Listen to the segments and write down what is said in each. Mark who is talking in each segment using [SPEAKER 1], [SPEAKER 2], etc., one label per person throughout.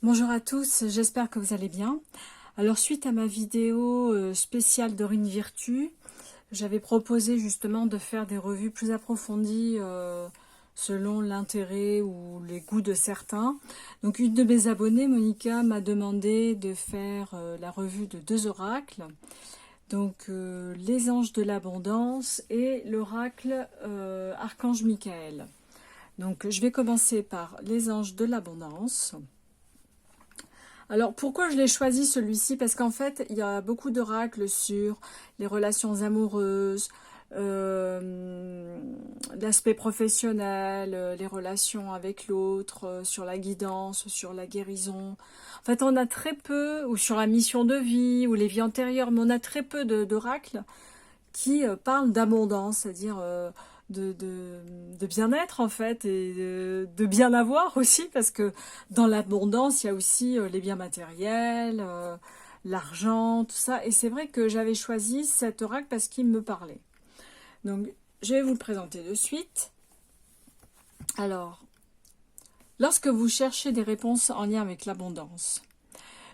[SPEAKER 1] Bonjour à tous, j'espère que vous allez bien. Alors suite à ma vidéo spéciale Dorine Virtue, j'avais proposé justement de faire des revues plus approfondies selon l'intérêt ou les goûts de certains. Donc une de mes abonnées, Monica, m'a demandé de faire la revue de deux oracles. Donc les anges de l'abondance et l'oracle Archange Michael. Donc je vais commencer par les anges de l'abondance. Alors pourquoi je l'ai choisi celui-ci? Parce qu'en fait, il y a beaucoup d'oracles sur les relations amoureuses, l'aspect professionnel, les relations avec l'autre, sur la guidance, sur la guérison. En fait, on a très peu, ou sur la mission de vie, ou les vies antérieures, mais on a très peu d'oracles qui parle d'abondance, c'est-à-dire de bien-être en fait, et de bien avoir aussi, parce que dans l'abondance, il y a aussi les biens matériels, l'argent, tout ça. Et c'est vrai que j'avais choisi cet oracle parce qu'il me parlait. Donc, je vais vous le présenter de suite. Alors, lorsque vous cherchez des réponses en lien avec l'abondance,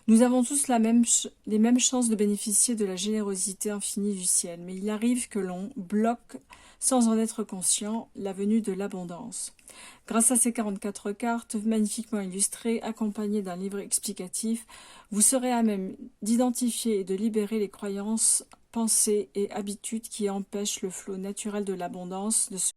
[SPEAKER 1] nous avons tous les mêmes chances de bénéficier de la générosité infinie du ciel, mais il arrive que l'on bloque, sans en être conscient, la venue de l'abondance. Grâce à ces 44 cartes magnifiquement illustrées, accompagnées d'un livre explicatif, vous serez à même d'identifier et de libérer les croyances, pensées et habitudes qui empêchent le flot naturel de l'abondance de se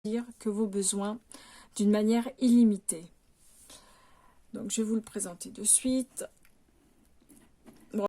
[SPEAKER 1] dire que vos besoins d'une manière illimitée. Donc je vais vous le présenter de suite. Bon,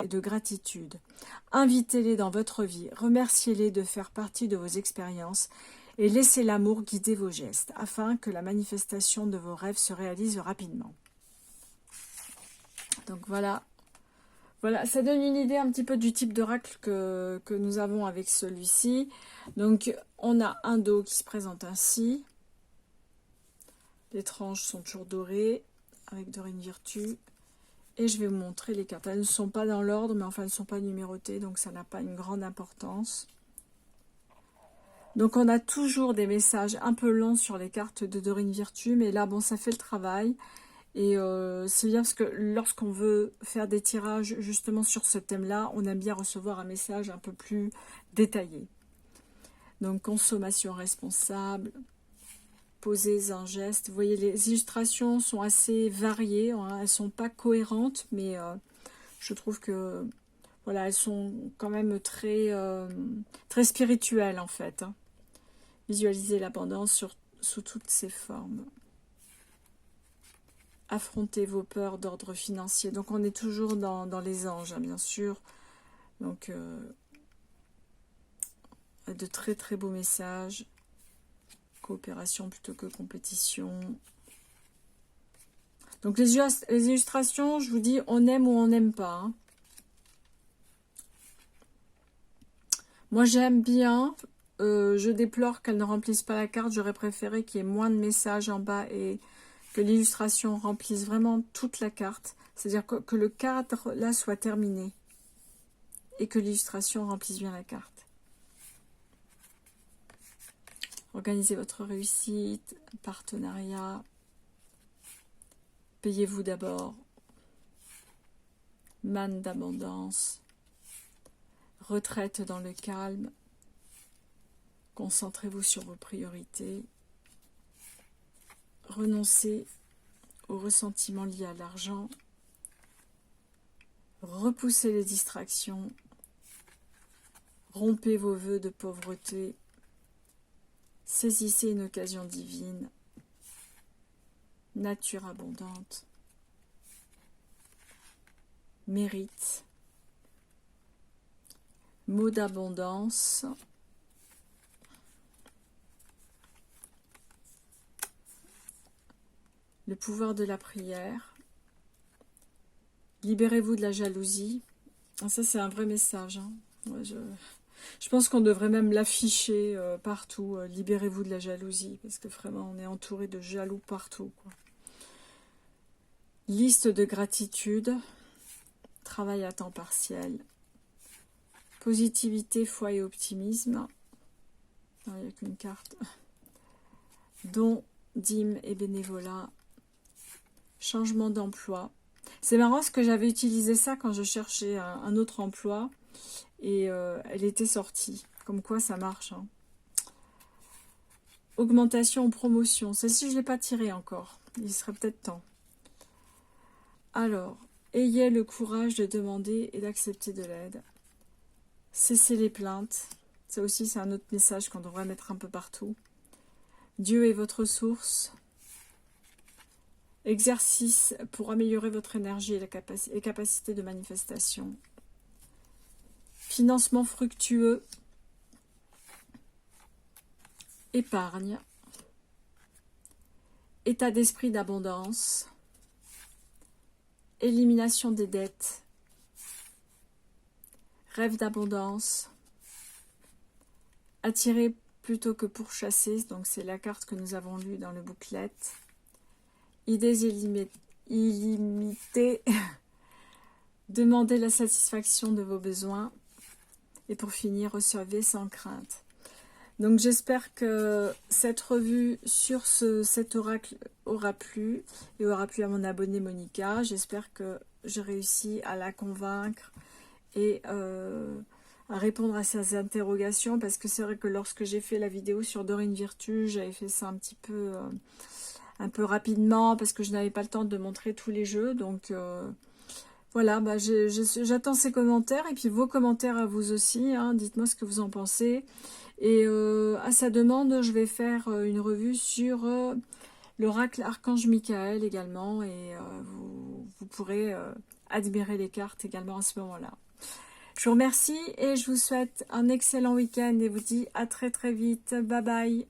[SPEAKER 1] et de gratitude. Invitez-les dans votre vie, remerciez-les de faire partie de vos expériences et laissez l'amour guider vos gestes afin que la manifestation de vos rêves se réalise rapidement. Donc voilà, voilà, ça donne une idée un petit peu du type d'oracle que nous avons avec celui-ci. Donc on a un dos qui se présente ainsi. Les tranches sont toujours dorées avec Dorine Virtue. Et je vais vous montrer les cartes. Elles ne sont pas dans l'ordre, mais enfin elles ne sont pas numérotées, donc ça n'a pas une grande importance. Donc on a toujours des messages un peu longs sur les cartes de Dorine Virtue, mais là, bon, ça fait le travail. Et c'est bien parce que lorsqu'on veut faire des tirages justement sur ce thème-là, on aime bien recevoir un message un peu plus détaillé. Donc consommation responsable, posez un geste. Vous voyez, les illustrations sont assez variées, hein. Elles ne sont pas cohérentes, mais je trouve que voilà, elles sont quand même très, très spirituelles en fait, hein. Visualisez l'abondance sous toutes ses formes. Affrontez vos peurs d'ordre financier. Donc on est toujours dans les anges, hein, bien sûr. Donc de très très beaux messages. Coopération plutôt que compétition. Donc les illustrations, je vous dis, on aime ou on n'aime pas. Hein. Moi j'aime bien. Je déplore qu'elle ne remplisse pas la carte. J'aurais préféré qu'il y ait moins de messages en bas et que l'illustration remplisse vraiment toute la carte. C'est-à-dire que le cadre là soit terminé et que l'illustration remplisse bien la carte. Organisez votre réussite, partenariat. Payez-vous d'abord. Manne d'abondance. Retraite dans le calme. Concentrez-vous sur vos priorités. Renoncez aux ressentiments liés à l'argent. Repoussez les distractions. Rompez vos vœux de pauvreté. Saisissez une occasion divine. Nature abondante. Mérite. Mot d'abondance. Le pouvoir de la prière. Libérez-vous de la jalousie. Ça, c'est un vrai message. Hein. Ouais, je pense qu'on devrait même l'afficher partout. Libérez-vous de la jalousie. Parce que vraiment, on est entouré de jaloux partout. Quoi. Liste de gratitude. Travail à temps partiel. Positivité, foi et optimisme. Non, il n'y a qu'une carte. Don, dîme et bénévolat. Changement d'emploi. C'est marrant parce que j'avais utilisé ça quand je cherchais un autre emploi et elle était sortie. Comme quoi ça marche. Hein. Augmentation ou promotion. Celle-ci je ne l'ai pas tirée encore. Il serait peut-être temps. Alors, ayez le courage de demander et d'accepter de l'aide. Cessez les plaintes. Ça aussi c'est un autre message qu'on devrait mettre un peu partout. Dieu est votre source. Exercice pour améliorer votre énergie et les capacités de manifestation. Financement fructueux. Épargne. État d'esprit d'abondance. Élimination des dettes. Rêve d'abondance. Attirer plutôt que pourchasser. Donc c'est la carte que nous avons lue dans le booklet. Idées illimitées. Demandez la satisfaction de vos besoins. Et pour finir, recevez sans crainte. Donc j'espère que cette revue sur cet oracle aura plu. Et aura plu à mon abonnée Monica. J'espère que j'ai réussi à la convaincre. Et à répondre à ses interrogations. Parce que c'est vrai que lorsque j'ai fait la vidéo sur Dorine Virtue, j'avais fait ça un peu rapidement parce que je n'avais pas le temps de montrer tous les jeux. Donc voilà, bah, j'attends ces commentaires et puis vos commentaires à vous aussi. Hein, dites-moi ce que vous en pensez. Et à sa demande, je vais faire une revue sur l'oracle Archange Michael également. Et vous pourrez admirer les cartes également à ce moment-là. Je vous remercie et je vous souhaite un excellent week-end et vous dis à très très vite. Bye bye.